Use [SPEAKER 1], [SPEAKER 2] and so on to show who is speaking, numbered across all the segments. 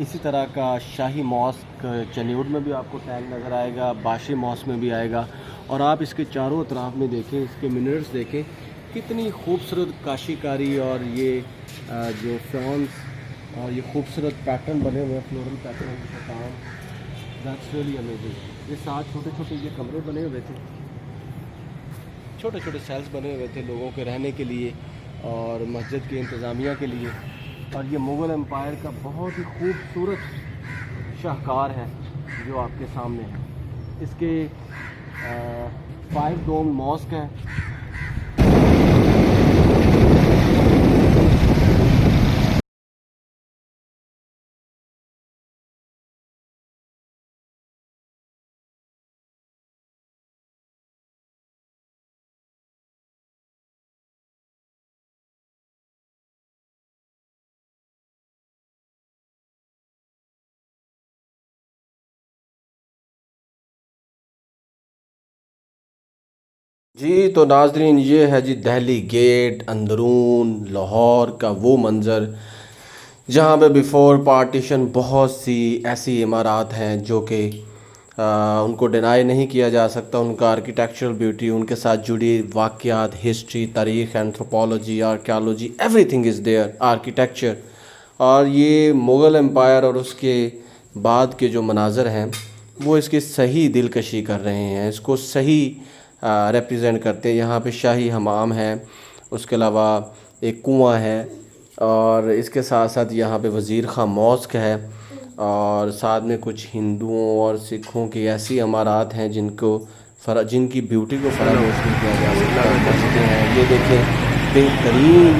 [SPEAKER 1] इसी तरह का शाही मॉस्क चनेउड में भी आपको टैग नज़र आएगा, बाशी मॉस्क में भी आएगा। और आप इसके चारों तरफ में देखें, इसके मिनर्स देखें, कितनी खूबसूरत काशीकारी और ये जो फ्रॉन्स और ये खूबसूरत पैटर्न बने हुए हैं, फ्लोरल पैटर्न का काम, दैट्स रियली अमेजिंग। ये साथ छोटे छोटे ये कमरे बने हुए थे, छोटे छोटे सेल्स बने हुए थे लोगों के रहने के लिए और मस्जिद की इंतज़ामिया के लिए। और ये मुग़ल एम्पायर का बहुत ही खूबसूरत शाहकार है जो आपके सामने है। इसके 5 डोम मॉस्क हैं।
[SPEAKER 2] जी तो नाजरीन, ये है जी दिल्ली गेट अंदरून लाहौर का वो मंज़र जहाँ पे बिफ़ोर पार्टीशन बहुत सी ऐसी इमारत हैं जो कि उनको डिनाई नहीं किया जा सकता। उनका आर्किटेक्चरल ब्यूटी, उनके साथ जुड़ी वाक़यात, हिस्ट्री, तारीख़, anthropology, archaeology, everything is there, architecture. और ये मुग़ल एम्पायर और उसके बाद के जो मनाज़र हैं वो इसकी सही दिलकशी कर रहे हैं, इसको सही रिप्रेजेंट करते हैं। यहाँ पे शाही हमाम है, उसके अलावा एक कुआं है और इसके साथ साथ यहाँ पे वज़ीर खां मॉस्क है और साथ में कुछ हिंदुओं और सिखों की ऐसी इमारत हैं जिनकी ब्यूटी को फरामोश नहीं किया जा सकता। मस्जिदें हैं, ये देखें, बेहतरीन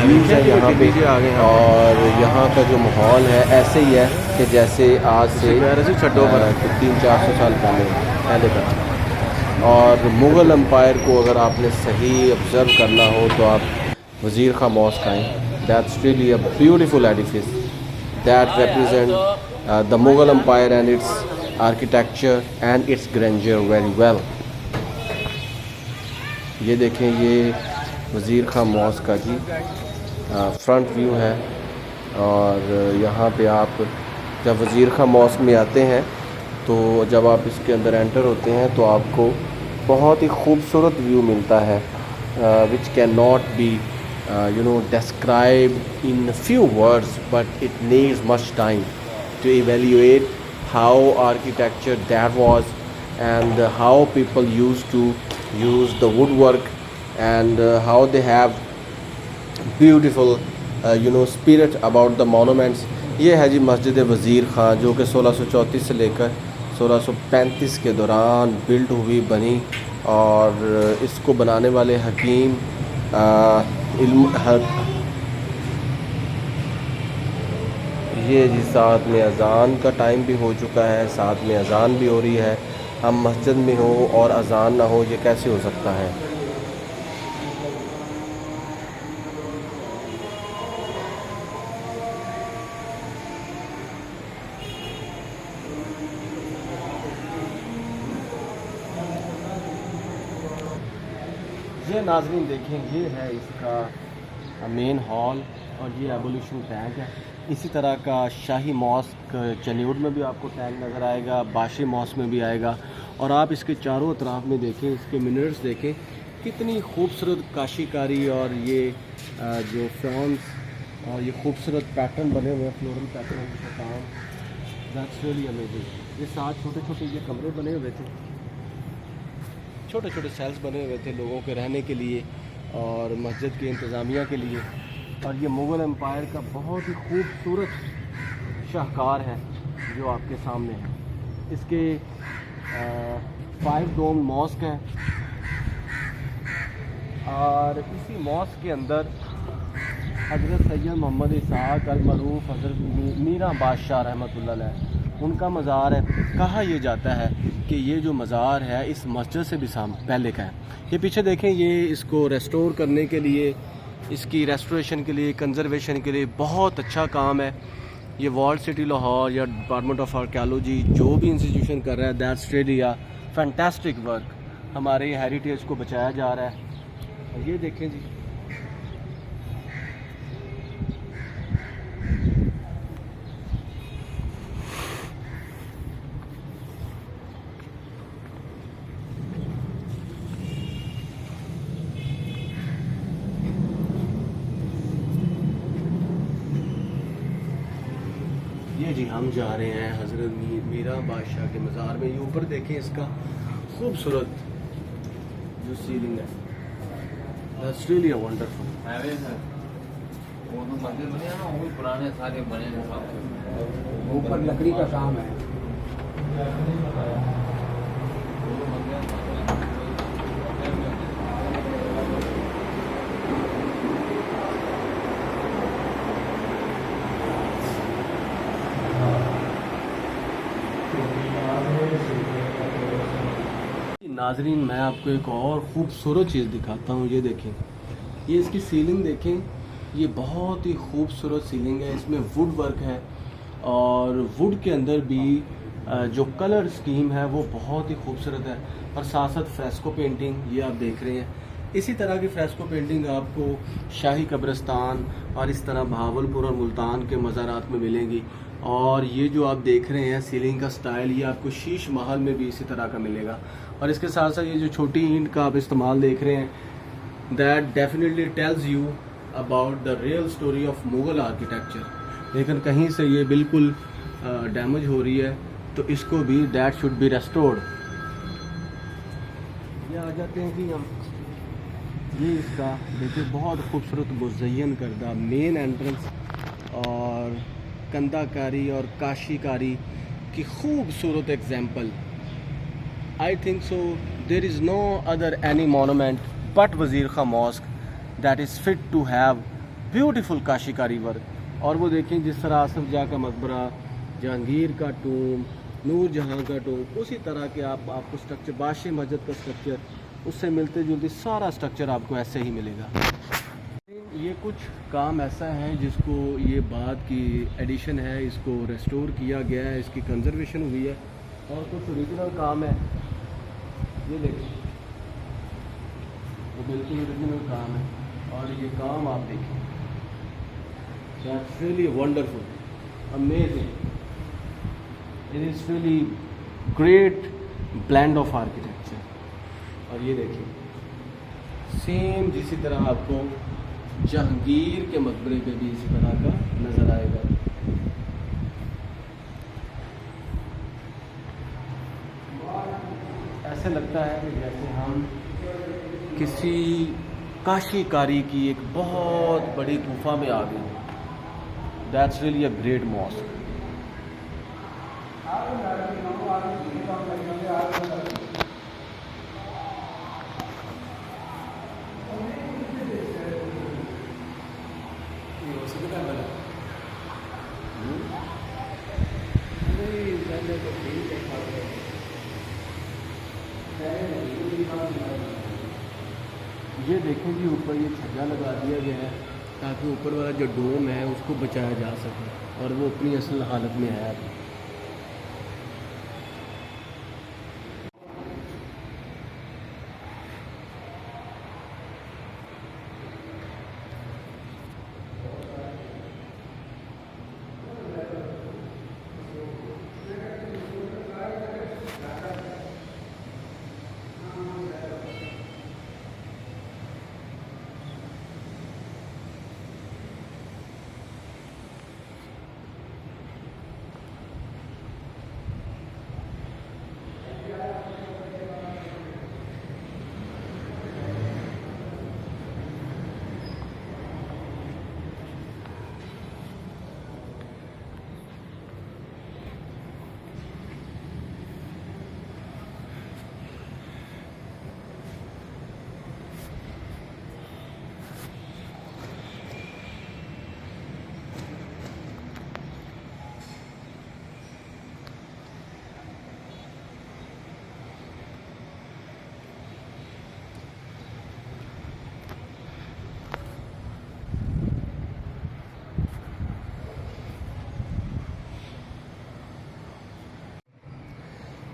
[SPEAKER 2] व्यूज़ है यहाँ पे। और यहाँ का जो माहौल है ऐसे ही है कि जैसे आज से 300-400 साल पहले का। और मुग़ल एम्पायर को अगर आपने सही ऑब्ज़र्व करना हो तो आप वज़ीर खां मॉस्क आएँ। That's really a beautiful Edifice that represent the Mughal Empire and its architecture and its grandeur very well। ये देखें, ये वज़ीर खां मॉस्क का जी फ्रंट व्यू है। और यहाँ पे आप जब वज़ीर खां मॉस्क में आते हैं तो जब आप इसके अंदर एंटर होते हैं तो आपको बहुत ही खूबसूरत व्यू मिलता है, which can not be described in a few words, but it needs much time to evaluate how architecture that was and how people used to use the woodwork and how they have beautiful spirit about the monuments। ये है जी मस्जिद वज़ीर खां जो कि 1634 से लेकर 1635 के दौरान बिल्ड हुई बनी। और इसको बनाने वाले हकीम ये जी साथ में अज़ान का टाइम भी हो चुका है, साथ में अज़ान भी हो रही है। हम मस्जिद में हो और अज़ान ना हो, ये कैसे हो सकता है।
[SPEAKER 1] ये नाज़रीन देखें, ये है इसका मेन हॉल और ये एवोल्यूशन टैंक है। इसी तरह का शाही मॉस्क चनेउड में भी आपको टैंक नज़र आएगा, बाशी मॉस्क में भी आएगा। और आप इसके चारों तरफ में देखें, इसके मिनर्स देखें, कितनी खूबसूरत काशीकारी और ये जो फ्रॉन्स और ये खूबसूरत पैटर्न बने हुए हैं, फ्लोरल पैटर्न का काम, दैट्स रियली अमेजिंग। ये साथ छोटे छोटे ये कमरे बने हुए थे, छोटे छोटे सेल्स बने हुए थे लोगों के रहने के लिए और मस्जिद की इंतज़ामिया के लिए। और ये मुग़ल एम्पायर का बहुत ही खूबसूरत शाहकार है जो आपके सामने है। इसके 5 डोम मॉस्क हैं और इसी मॉस्क के अंदर हज़रत सैयद मोहम्मद इसहाक़ अल-मरूफ़ हज़रत मीरा बादशाह रहमतुल्लाह अलैह उनका मज़ार है। कहा यह जाता है कि ये जो मज़ार है इस मस्जिद से भी पहले का है। ये पीछे देखें, ये इसको रेस्टोर करने के लिए, इसकी रेस्टोरेशन के लिए, कंजर्वेशन के लिए बहुत अच्छा काम है। ये वर्ल्ड सिटी लाहौर या डिपार्टमेंट ऑफ आर्कियोलॉजी जो भी इंस्टीट्यूशन कर रहा है, that's really a fantastic work. हमारे हेरिटेज को बचाया जा रहा है। और ये देखें जी, ये जी हम जा रहे हैं हज़रत मीरा बादशाह के मज़ार में। ये ऊपर देखें इसका खूबसूरत जो सीलिंग है, दैट्स रियली वंडरफुल।
[SPEAKER 3] वो तो मंदिर बने हैं ना, वो भी पुराने सारे बने हैं सब।
[SPEAKER 4] ऊपर लकड़ी का काम है।
[SPEAKER 1] नाजरीन मैं आपको एक और ख़ूबसूरत चीज़ दिखाता हूँ। ये देखें, ये इसकी सीलिंग देखें, ये बहुत ही खूबसूरत सीलिंग है। इसमें वुड वर्क है और वुड के अंदर भी जो कलर स्कीम है वो बहुत ही खूबसूरत है। और साथ साथ फ्रेस्को पेंटिंग ये आप देख रहे हैं। इसी तरह की फ्रेस्को पेंटिंग आपको शाही कब्रिस्तान और इस तरह बहावलपुर और मुल्तान के मज़ारात में मिलेंगी। और ये जो आप देख रहे हैं सीलिंग का स्टाइल, ये आपको शीश महल में भी इसी तरह का मिलेगा। और इसके साथ साथ ये जो छोटी ईंट का आप इस्तेमाल देख रहे हैं, that definitely tells you about the real story of Mughal architecture. लेकिन कहीं से ये बिल्कुल डैमेज हो रही है, तो इसको भी दैट शुड बी रेस्टोर्ड। ये आ जाते हैं कि हम ये इसका देखिए बहुत खूबसूरत मुज़य्यन करदा मेन एंट्रेंस और कंदाकारी और काशीकारी की खूबसूरत example. I think so there is no other any monument but Wazir Khan mosque that is fit to have beautiful kashikari work. और वो देखें जिस तरह आसफ जाह का मकबरा, जहांगीर का टूम, नूर जहाँ का टूम, उसी तरह के आपको स्ट्रक्चर, बादशाह मस्जिद का स्ट्रक्चर, उससे मिलते जुलते सारा स्ट्रक्चर आपको ऐसे ही मिलेगा। ये कुछ काम ऐसा है जिसको ये बाद की एडिशन है, इसको रेस्टोर किया गया है, इसकी कंजर्वेशन हुई है। और कुछ ओरिजिनल काम है, ये देखिए वो बिल्कुल ओरिजिनल काम है। और ये काम आप देखिए, that's really wonderful, amazing. It is really great blend of architecture. और ये देखिए सेम जिसी तरह आपको जहांगीर के मकबरे पे भी इसी तरह का नज़र आएगा। ऐसे लगता है कि जैसे हम किसी काशीकारी की एक बहुत बड़ी गुफा में आ गए। That's really a great mosque. ये देखें जी ऊपर ये छज्जा लगा दिया गया है ताकि ऊपर वाला जो डोम है उसको बचाया जा सके, और वो अपनी असल हालत में है अभी।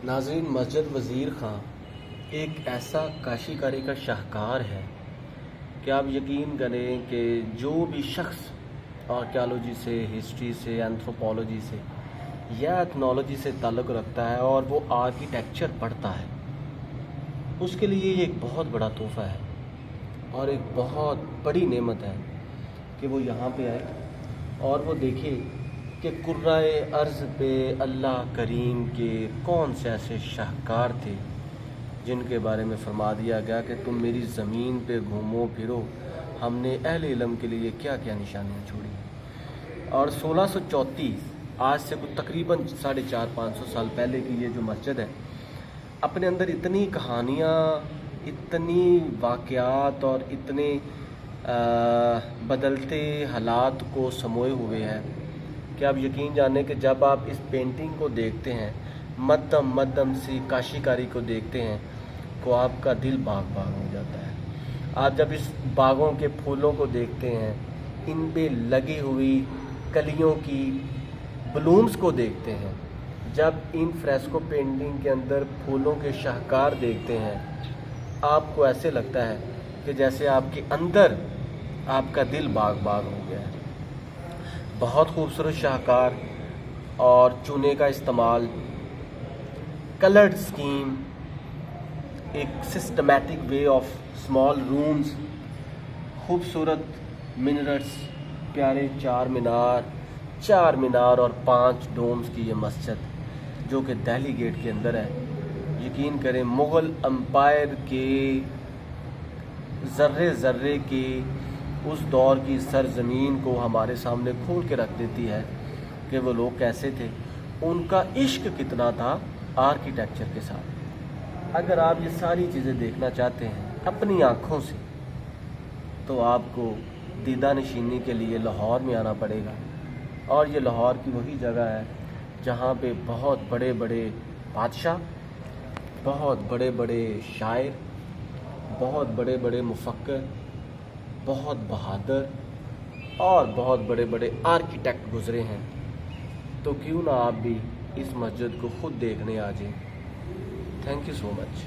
[SPEAKER 1] नाज़रीन, मस्जिद वज़ीर खां एक ऐसा काशीकारी का शाहकार है कि आप यकीन करें कि जो भी शख्स आर्कियोलॉजी से, हिस्ट्री से, एंथ्रोपोलॉजी से या एथनोलॉजी से ताल्लुक़ रखता है और वो आर्किटेक्चर पढ़ता है, उसके लिए ये एक बहुत बड़ा तोहफ़ा है और एक बहुत बड़ी नेमत है कि वो यहाँ पे आए और वो देखे कि कुर्राए अर्ज़ पे अल्लाह करीम के कौन से ऐसे शाहकार थे जिनके बारे में फरमा दिया गया कि तुम मेरी ज़मीन पे घूमो फिरो, हमने अहले इल्म के लिए क्या क्या निशानियाँ छोड़ी। और 1634 आज से कुछ तकरीबन 450-500 साल पहले की ये जो मस्जिद है, अपने अंदर इतनी कहानियाँ, इतनी वाक़यात और इतने बदलते हालात को समोए हुए है कि आप यकीन जाने कि जब आप इस पेंटिंग को देखते हैं, मध्यम मध्यम सी काशीकारी को देखते हैं, तो आपका दिल बाग बाग हो जाता है। आप जब इस बागों के फूलों को देखते हैं, इन पे लगी हुई कलियों की ब्लूम्स को देखते हैं, जब इन फ्रेस्को पेंटिंग के अंदर फूलों के शाहकार देखते हैं, आपको ऐसे लगता है कि जैसे आपके अंदर आपका दिल बाग बाग हो गया है। बहुत खूबसूरत शाहकार और चूने का इस्तेमाल, कलर्ड स्कीम, एक systematic way of small rooms, खूबसूरत मिनरट्स, प्यारे चार मीनार और 5 डोम्स की ये मस्जिद जो कि दिल्ली गेट के अंदर है। यकीन करें, मुग़ल एम्पायर के ज़र्रे ज़र्रे की उस दौर की सरज़मीन को हमारे सामने खोल के रख देती है कि वो लोग कैसे थे, उनका इश्क कितना था आर्किटेक्चर के साथ। अगर आप ये सारी चीज़ें देखना चाहते हैं अपनी आँखों से, तो आपको दीदा नशीनी के लिए लाहौर में आना पड़ेगा। और ये लाहौर की वही जगह है जहाँ पे बहुत बड़े बड़े बादशाह, बहुत बड़े बड़े शायर, बहुत बड़े बड़े मुफक्कर, बहुत बहादुर और बहुत बड़े बड़े आर्किटेक्ट गुज़रे हैं। तो क्यों ना आप भी इस मस्जिद को ख़ुद देखने आ जाएं। Thank you so much.